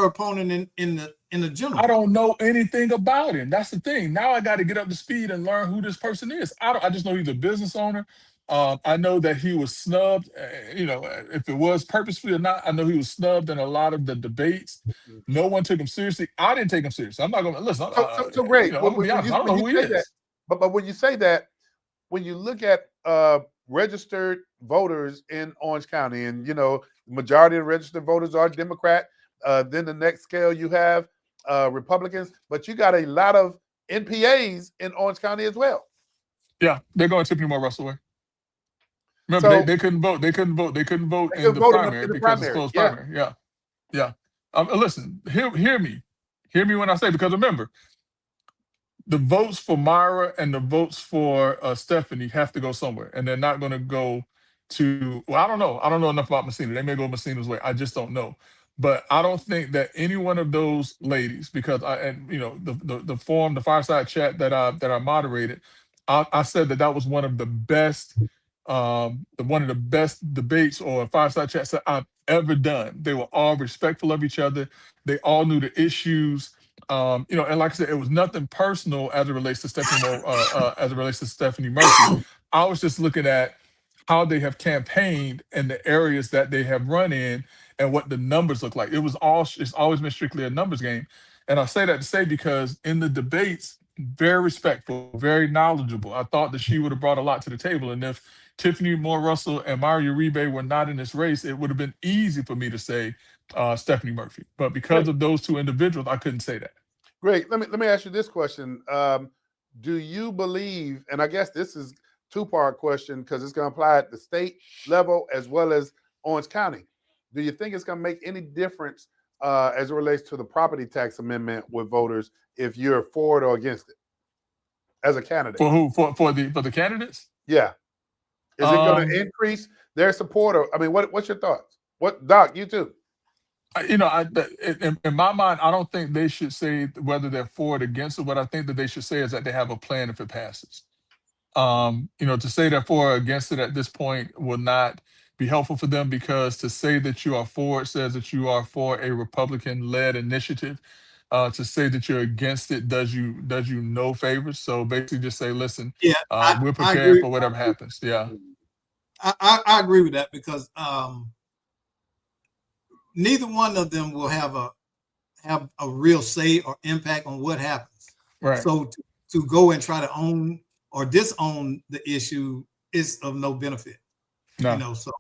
opponent in the general? I don't know anything about him. That's the thing. Now I got to get up to speed and learn who this person is. I just know he's a business owner. I know that he was snubbed. If it was purposefully or not, I know he was snubbed in a lot of the debates. No one took him seriously. I didn't take him seriously. I'm not going to listen. So Greg, I'm gonna be honest. I don't know who he is. that, but when you say that, when you look at registered voters in Orange County, and majority of registered voters are Democrat. Then the next scale you have Republicans, but you got a lot of NPAs in Orange County as well. Yeah, they're going Tiffany Moore Russell way. Remember, they couldn't vote. They couldn't vote in the primary because it's closed primary. Yeah. Listen, hear me when I say, because remember, the votes for Myra and the votes for Stephanie have to go somewhere, and they're not going to go to. Well, I don't know. I don't know enough about Messina. They may go Messina's way. I just don't know. But I don't think that any one of those ladies, because the forum, the fireside chat that I moderated, I said that was one of the best debates or fireside chats that I've ever done. They were all respectful of each other. They all knew the issues. And like I said, it was nothing personal as it relates to Stephanie Murphy. I was just looking at how they have campaigned and the areas that they have run in and what the numbers look like. It's always been strictly a numbers game. And I say that to say, because in the debates, very respectful, very knowledgeable. I thought that she would have brought a lot to the table. And if Tiffany Moore Russell and Myra Uribe were not in this race, it would have been easy for me to say Stephanie Murphy. But because of those two individuals, I couldn't say that. Great. Let me ask you this question. Do you believe, and I guess this is two-part question because it's going to apply at the state level as well as Orange County. Do you think it's going to make any difference as it relates to the property tax amendment with voters if you're for it or against it as a candidate? For who? For the candidates? Yeah. Is it going to increase their support? I mean, what's your thoughts? What, Doc, you too? In my mind, I don't think they should say whether they're for it or against it. What I think that they should say is that they have a plan if it passes. To say that for or against it at this point will not be helpful for them, because to say that you are for it says that you are for a Republican-led initiative. To say that you're against it does you no favors. So basically, just say, listen, Yeah, we're I preparing agree. for whatever happens. Yeah, I agree with that because neither one of them will have a real say or impact on what happens. right. So to go and try to own or disown the issue is of no benefit. No. So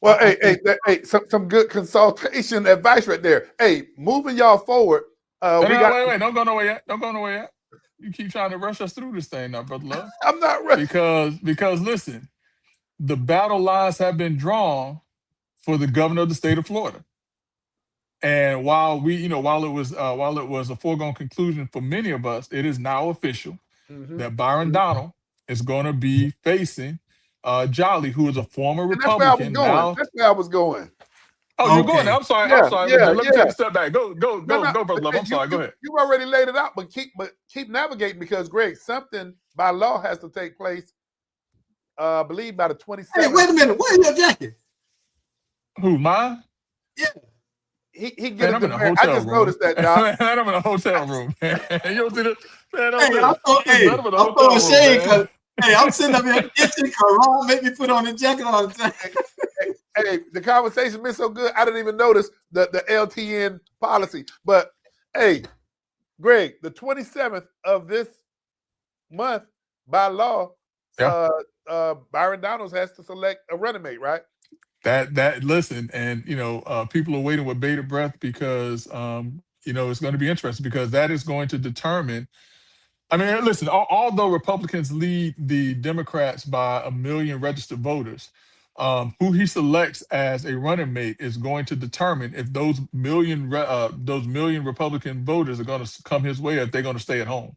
Well, I think hey, some good consultation advice right there. Hey, moving y'all forward, No, we no, got. wait, don't go nowhere yet. Don't go nowhere yet. You keep trying to rush us through this thing now, brother Love. I'm not ready. Because listen, the battle lines have been drawn for the governor of the state of Florida. And while while it was a foregone conclusion for many of us, it is now official that Byron Donald is going to be facing Jolly, who is a former And that's where I was Republican. going. Now, That's where I was going. oh, you're going okay. there. I'm sorry. I'm Yeah, sorry. yeah, Let me yeah. take a step back. Go, No. brother Love. Hey, I'm sorry. Go ahead. You already laid it out, but keep navigating because Greg, something by law has to take place. I believe by the 27th. Hey, wait a minute. Where's your jacket? Who, mine? Yeah. He get Man, a I'm in a demand. I hotel just room. noticed that, Doc. Man, I'm in a hotel room. Man, you don't see this? Man, Hey, I'm in a I'm hotel throwing room, shade man. because I'm sitting up here itching because Ron make me put on the jacket all the time. Hey, the conversation been so good, I didn't even notice the LTN policy. But hey, Greg, the 27th of this month, by law, Yeah. Byron Donalds has to select a running mate, right? That listen, and people are waiting with bated breath because it's going to be interesting because that is going to determine. I mean, listen, although Republicans lead the Democrats by 1 million registered voters, who he selects as a running mate is going to determine if those million Republican voters are going to come his way or if they're going to stay at home.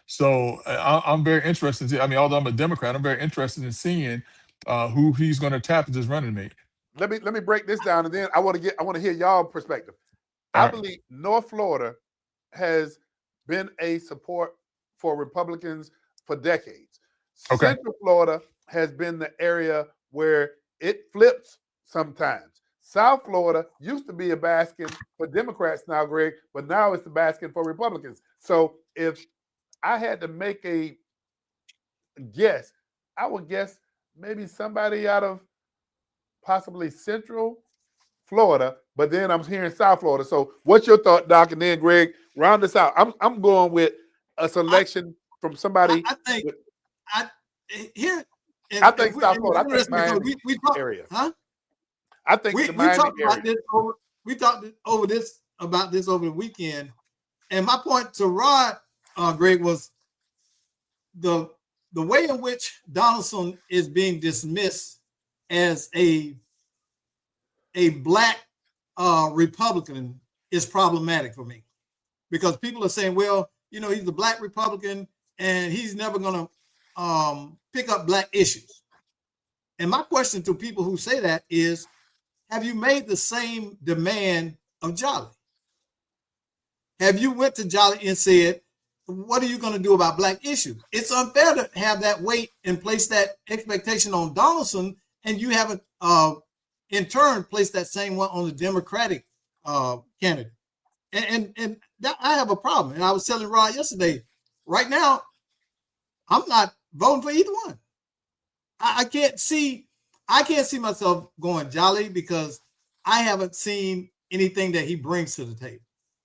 So I'm very interested. I mean, although I'm a Democrat, I'm very interested in seeing who he's going to tap as his running mate. Let me break this down, and then I want to hear y'all perspective. All I right. believe North Florida has been a support for Republicans for decades. Okay. Central Florida has been the area where it flips sometimes. South Florida used to be a bastion for Democrats now, Greg, but now it's the bastion for Republicans. So if I had to make a guess, I would guess maybe somebody out of possibly Central Florida, but then I'm hearing South Florida. So what's your thought, Doc? And then Greg, round this out. I'm going with a selection from somebody. I think with, here. I think South Florida. I think Miami we talk, area. huh? I think We the Miami talked area. about this over. We talked about this over the weekend, and my point to Rod, Greg, was the way in which Donaldson is being dismissed as a black Republican is problematic for me, because people are saying, well, he's a black Republican and he's never going to pick up black issues. And my question to people who say that is, have you made the same demand of Jolly? Have you went to Jolly and said, what are you going to do about black issues? It's unfair to have that weight and place that expectation on Donaldson, and you haven't in turn placed that same one on the Democratic candidate. And that, I have a problem. And I was telling Rod yesterday, right now, I'm not voting for either one. I can't see myself going Jolly because I haven't seen anything that he brings to the table.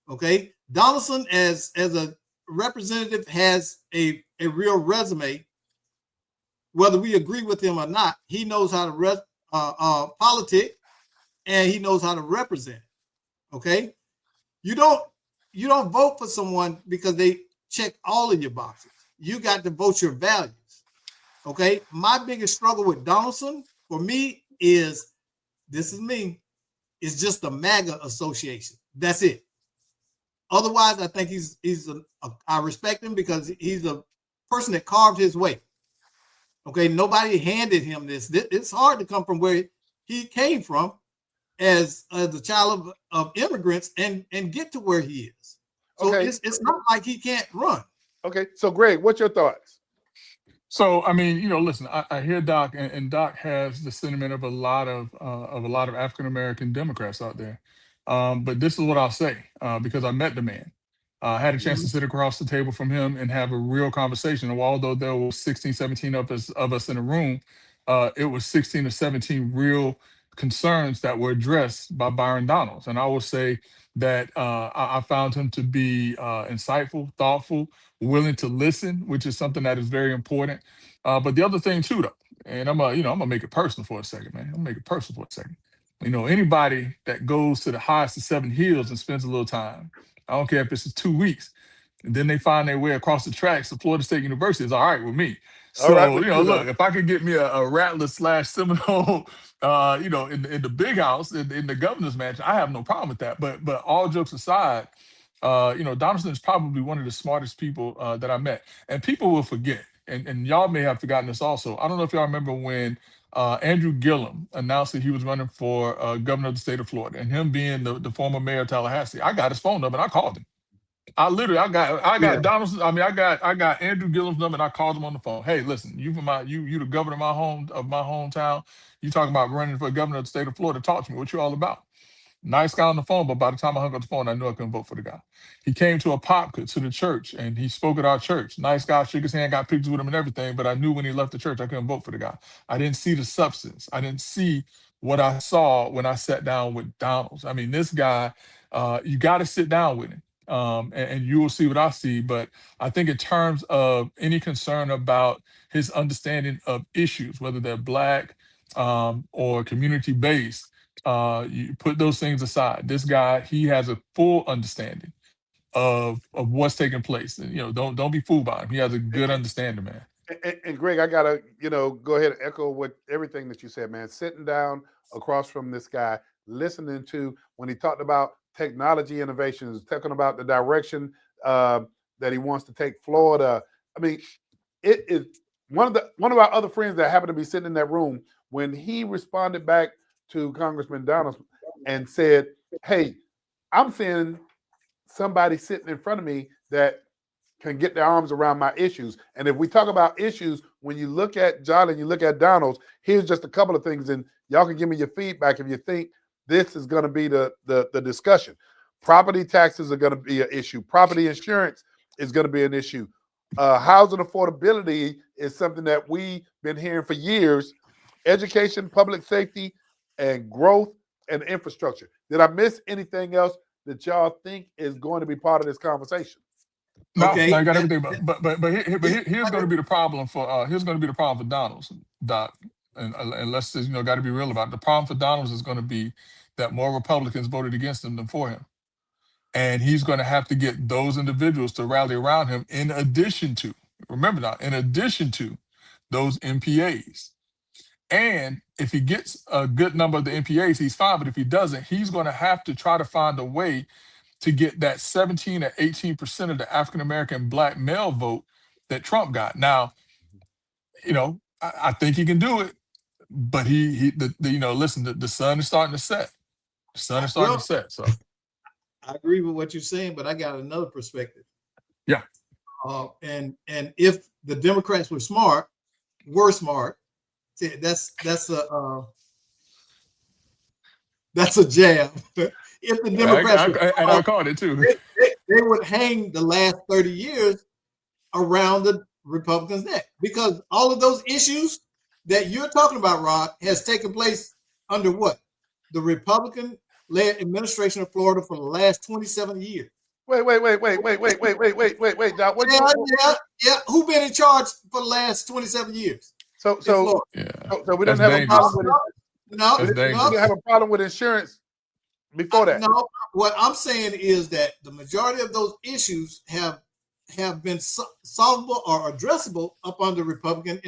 Okay. Donaldson as a representative has a real resume. Whether we agree with him or not, he knows how to politic, and he knows how to represent. Okay. You don't vote for someone because they check all of your boxes. You got to vote your values. Okay. My biggest struggle with Donaldson for me is, this is me, it's just the MAGA association. That's it. Otherwise, I think I respect him because he's a person that carved his way. Okay. Nobody handed him this. It's hard to come from where he came from as the child of immigrants and get to where he is. So okay. It's not like he can't run. Okay. So Greg, what's your thoughts? So I mean, listen, I hear Doc, and Doc has the sentiment of a lot of African American Democrats out there. But this is what I'll say, because I met the man. I had a chance to Mhm. sit across the table from him and have a real conversation. And although there was 16, 17 of us in a room, it was 16 or 17 real concerns that were addressed by Byron Donalds. And I will say that I found him to be insightful, thoughtful, willing to listen, which is something that is very important. But the other thing too, though, and I'm gonna make it personal for a second, man. I'm gonna make it personal for a second. Anybody that goes to the highest of seven hills and spends a little time, I don't care if it's 2 weeks, and then they find their way across the tracks to Florida State University, is all right with me. All right So, with you look, now. if I could get me a Rattler slash Seminole, in the big house, in the governor's mansion, I have no problem with that. But all jokes aside, Donaldson is probably one of the smartest people that I met. And people will forget, and y'all may have forgotten this also. I don't know if y'all remember when Andrew Gillum announced that he was running for governor of the state of Florida, and him being the former mayor of Tallahassee. I got his phone number and I called him. I Yeah. got Donaldson. I mean, I got Andrew Gillum's number and I called him on the phone. Hey, listen, you the governor of my hometown. You talking about running for governor of the state of Florida? Talk to me. What you all about? Nice guy on the phone, but by the time I hung up the phone, I knew I couldn't vote for the guy. He came to a to the church, and he spoke at our church. Nice guy, shook his hand, got pictures with him and everything, but I knew when he left the church, I couldn't vote for the guy. I didn't see the substance. I didn't see what I saw when I sat down with Donalds. I mean, this guy, you got to sit down with him, and you will see what I see. But I think in terms of any concern about his understanding of issues, whether they're Black or community based, you put those things aside. This guy, he has a full understanding of what's taking place. And, don't be fooled by him. He has a good understanding, man. And Greg, I gotta, go ahead and echo what everything that you said, man. Sitting down across from this guy, listening to when he talked about technology innovations, talking about the direction that he wants to take Florida. I mean, it is one of our other friends that happened to be sitting in that room when he responded back to Congressman Donald and said, "Hey, I'm seeing somebody sitting in front of me that can get their arms around my issues." And if we talk about issues, when you look at John and you look at Donald's, here's just a couple of things, and y'all can give me your feedback if you think this is going to be the discussion. Property taxes are going to be an issue. Property insurance is going to be an issue. Housing affordability is something that we've been hearing for years. Education, public safety, and growth and infrastructure. Did I miss anything else that y'all think is going to be part of this conversation? No, Okay. I got everything, but here's going to be the problem for Donald's, Doc, and let's just got to be real about it. The problem for Donald's is going to be that more Republicans voted against him than for him, and he's going to have to get those individuals to rally around him. In addition to, remember now, in addition to those MPAs, and if he gets a good number of the MPAs, he's fine. But if he doesn't, he's going to have to try to find a way to get that 17 or 18% of the African American Black male vote that Trump got. Now, I think he can do it, but listen, the sun is starting to set. The sun is starting Well, to set. So I agree with what you're saying, but I got another perspective. yeah. And if the Democrats were smart, that's a jab. If the Democrats were And I caught it too. they would hang the last 30 years around the Republicans' neck, because all of those issues that you're talking about, Rod, has taken place under what? The Republican-led administration of Florida for the last 27 years. Wait, Doc. Yeah. Who been in charge for the last 27 years? So we didn't That's have dangerous. a problem with it. No, That's dangerous. We didn't have a problem with insurance before that. No, what I'm saying is that the majority of those issues have been solvable or addressable up under Republican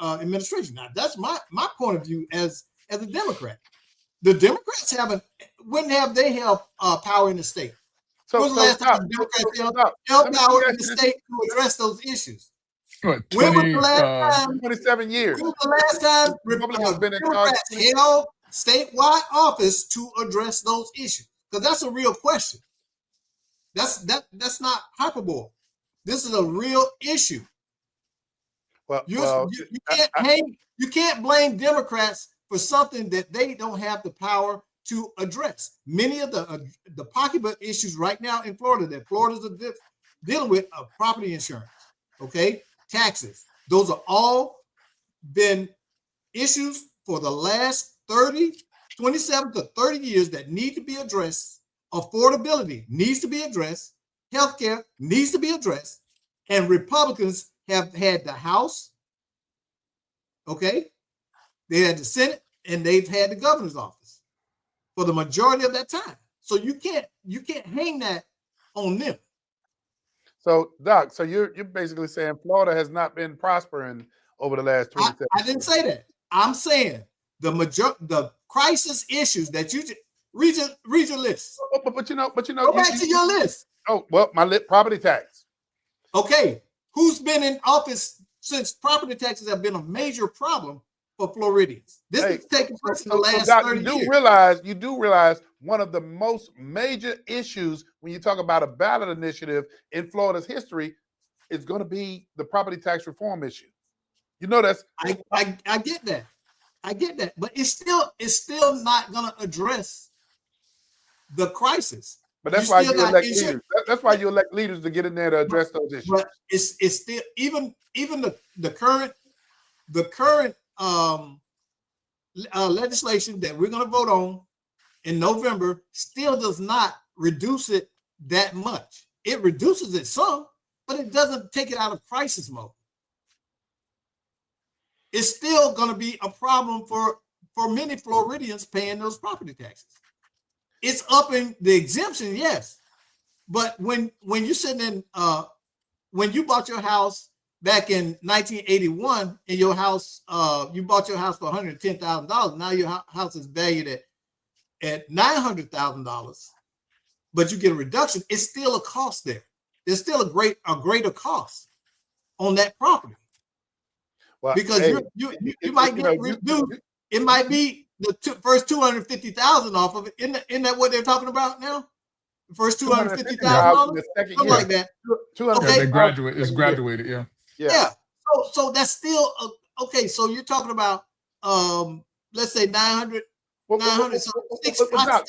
administration. Now, that's my point of view as a Democrat. The Democrats when have they held power in the state? When was the last time the Democrats held power in the state to address those issues? What, When was the last time? 27 years. When was the last time Republicans have been in charge? Democrats held statewide office to address those issues? Because that's a real question. That's not hyperbole. This is a real issue. You can't blame Democrats for something that they don't have the power to address. Many of the pocketbook issues right now in Florida that Florida's dealing with are property insurance, okay, taxes. Those are all been issues for the last 27 to 30 years that need to be addressed. Affordability needs to be addressed. Healthcare needs to be addressed. And Republicans have had the House, okay? They had the Senate, and they've had the governor's office for the majority of that time. So you can't hang that on them. So, Doc, so you're basically saying Florida has not been prospering over the last 27 years. I didn't say that. I'm saying the crisis issues that you read your list. But you know, Go back to your list. Oh, well, property tax. Okay, who's been in office since property taxes have been a major problem for Floridians? This is taking place in the last 30 years. You do realize one of the most major issues when you talk about a ballot initiative in Florida's history is going to be the property tax reform issue. You know that's I get that. I get that, but it's still not going to address the crisis. But that's why you elect leaders. That's why you elect leaders to get in there to address those issues. But it's still even the current legislation that we're going to vote on in November still does not reduce it that much. It reduces it some, but it doesn't take it out of crisis mode. It's still going to be a problem for many Floridians paying those property taxes. It's upping the exemption, yes, but when you're sitting in when you bought your house back in 1981, and your house you bought your house for $110,000. Now your house is valued at $900,000, but you get a reduction. It's still a cost there. There's still a greater cost on that property. Well, because you might get reduced. It might be the first $250,000 off of it. Isn't that what they're talking about now? The first $250,000, something like that. Okay, it's graduated, yeah. Yeah. So that's still okay. So you're talking about let's say 900. So I still got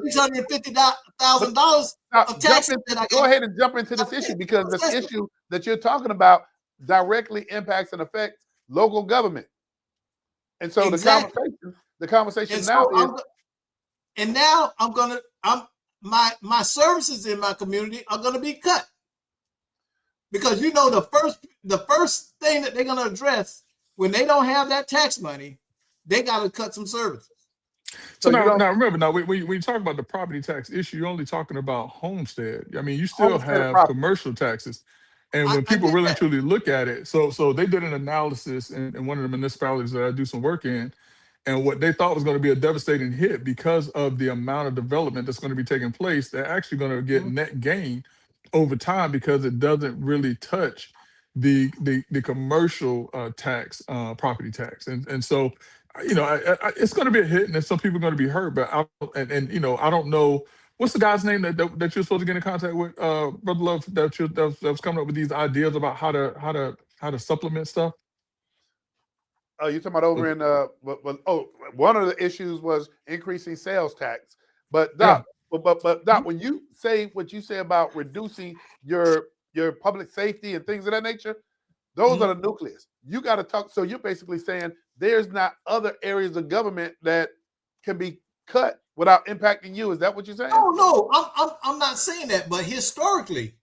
$650,000 of taxes that I go ahead and jump into this issue, because this issue that you're talking about directly impacts and affects local government. And so the conversation now is, and now my services in my community are gonna be cut. Because you know the first thing that they're gonna address when they don't have that tax money, they gotta cut some services. So now remember, when you talk about the property tax issue, you're only talking about homestead. I mean, you still have commercial taxes. And when people really truly look at it, so they did an analysis in one of the municipalities that I do some work in, and what they thought was going to be a devastating hit because of the amount of development that's going to be taking place, they're actually going to get net gain over time because it doesn't really touch the commercial tax, property tax, and so it's going to be a hit, and some people are going to be hurt. But I don't know. What's the guy's name that you're supposed to get in contact with, Brother Love, that was coming up with these ideas about how to supplement stuff? You're talking about over in one of the issues was increasing sales tax. But Doc, but Doc, when you say what you say about reducing your public safety and things of that nature, those are the nucleus. You got to talk. So you're basically saying there's not other areas of government that can be cut without impacting you. Is that what you're saying? Oh no, I'm not saying that. But historically,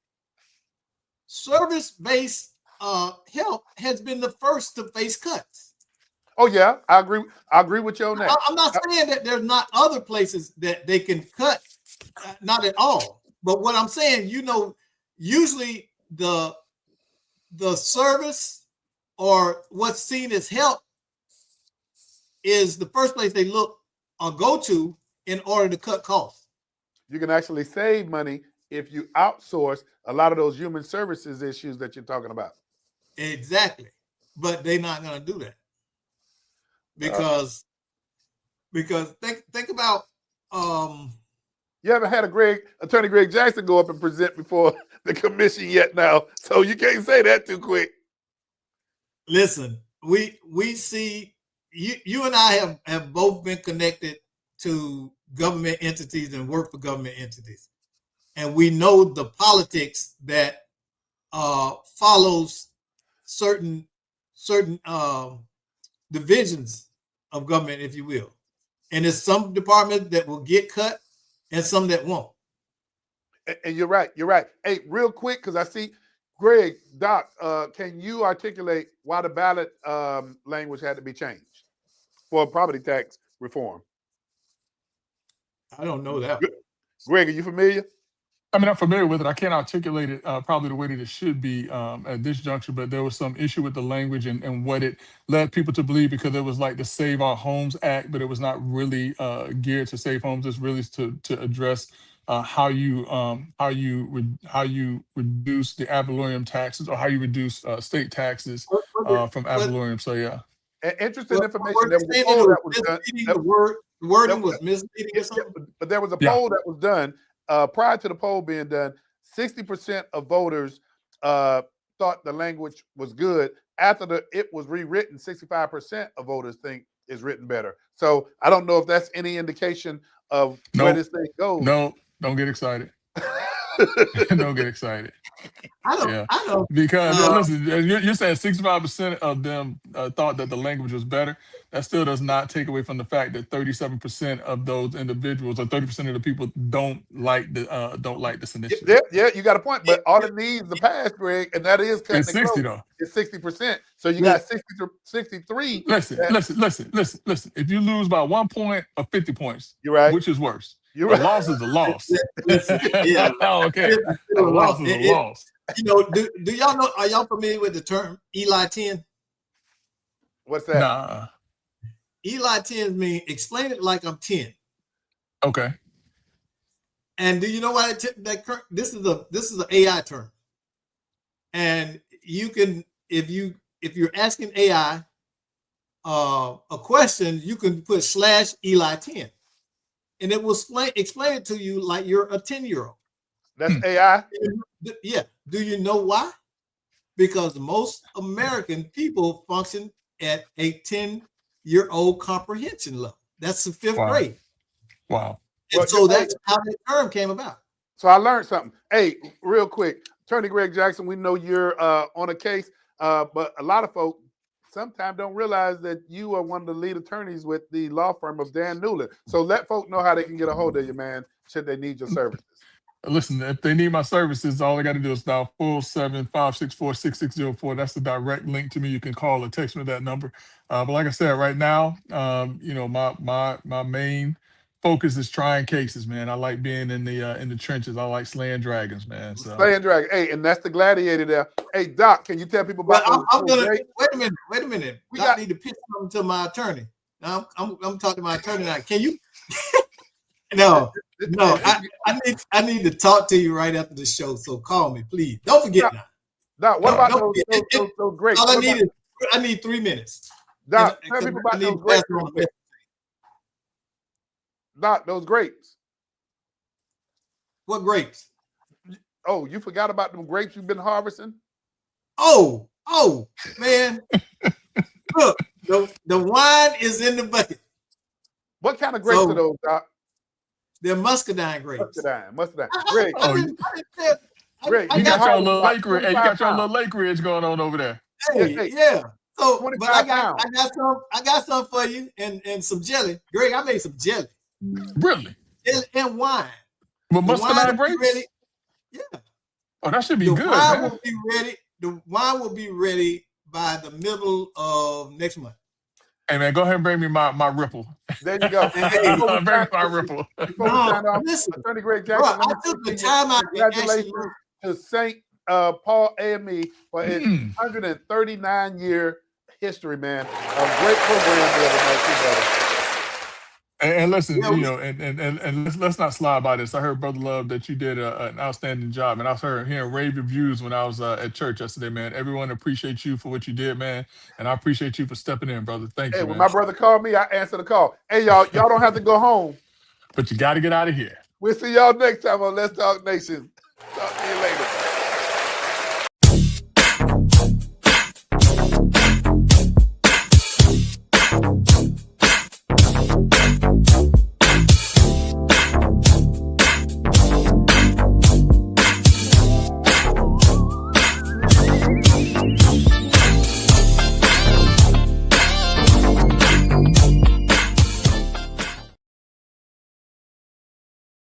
service-based health has been the first to face cuts. Oh yeah, I agree with you on that. I'm not saying that there's not other places that they can cut, not at all. But what I'm saying, usually the service or what's seen as health is the first place they look or go to in order to cut costs. You can actually save money if you outsource a lot of those human services issues that you're talking about. Exactly. But they're not going to do that. Because think about you haven't had Attorney Greg Jackson go up and present before the commission yet now, so you can't say that too quick. Listen, we see you and I have both been connected to government entities and work for government entities, and we know the politics that follows certain divisions of government, if you will. And there's some departments that will get cut and some that won't. And you're right. You're right. Hey, real quick, because I see Greg, Doc, can you articulate why the ballot language had to be changed for property tax reform? I don't know that. Greg, are you familiar? I mean, I'm familiar with it. I can't articulate it probably the way that it should be at this juncture, but there was some issue with the language and what it led people to believe, because it was like the Save Our Homes Act, but it was not really geared to save homes. It's really to address how you reduce the ad valorem taxes, or how you reduce state taxes from ad valorem. So yeah. Interesting information. There was a poll that was done. The wording was misleading or something. But there was a poll that was done prior to the poll being done. 60% of voters thought the language was good. After it was rewritten, 65% of voters think it's written better. So I don't know if that's any indication of where this thing goes. No, don't get excited. Don't get excited. I don't. Because listen, you're saying 65% of them thought that the language was better. That still does not take away from the fact that 37% of those individuals, or 30% of the people, don't like this initiative. Yeah, you got a point. But all it needs to pass, Greg, and that is cutting it's 60 though. It's 60%. So you got 63. Listen. If you lose by 1 point or 50 points, you're right. Which is worse? You're a right. loss is a loss. Yeah. Okay. A loss is a loss. You know, do y'all know? Are y'all familiar with the term Eli 10? What's that? Nah. Eli 10 means explain it like I'm 10. Okay. And do you know why this is an AI term? And you can, if you're asking AI a question, you can put /Eli 10, and it will explain it to you like you're a 10-year-old. That's AI. Yeah. Do you know why? Because most American people function at a 10-year-old comprehension level. That's the 5th grade. Wow. And so that's how that term came about. So I learned something. Hey, real quick, Attorney Greg Jackson, we know you're on a case, but a lot of folks sometimes don't realize that you are one of the lead attorneys with the law firm of Dan Newland. So let folk know how they can get a hold of you, man, should they need your services. Listen, if they need my services, all I got to do is dial 407-564-6604. That's the direct link to me. You can call or text me that number. But like I said, right now, you know, my main focus is trying cases, man. I like being in the trenches. I like slaying dragons, man. So. Slaying dragons. Hey, and that's the gladiator there. Hey, Doc, can you tell people about? Wait a minute. I need to pitch something to my attorney. Now I'm talking to my attorney now. Can you? No. I need to talk to you right after the show. So call me, please. Don't forget now. Doc, what about those grapes? All I need 3 minutes. Doc, tell people about those grapes. Doc, those grapes. What grapes? Oh, you forgot about them grapes you've been harvesting? Oh, man. Look, the wine is in the bucket. What kind of grapes are those, Doc? They're muscadine grapes. Muscadine. Greg, Greg, you got your little lake ridge. Hey, you got your little lake ridge going on over there. Hey, yeah. So, but I got some for you and some jelly. Greg, I made some jelly. Really? And wine. With muscadine grapes? Yeah. Oh, that should be good. The wine will be ready by the middle of next month. Hey man, go ahead and bring me my ripple. There you go. Bring me my ripple. Listen, Attorney Greg Jackson. I took the time out. Congratulations to St. Paul AME for his 139-year history, man. A great program the other night, brother. And listen, you know, and let's not slide by this. I heard, Brother Love, that you did an outstanding job, and I was hearing rave reviews when I was at church yesterday, man. Everyone appreciates you for what you did, man, and I appreciate you for stepping in, brother. Thank you, man. When my brother called me, I answered the call. Hey, y'all don't have to go home, but you got to get out of here. We'll see y'all next time on Let's Talk Nation. Talk to you later.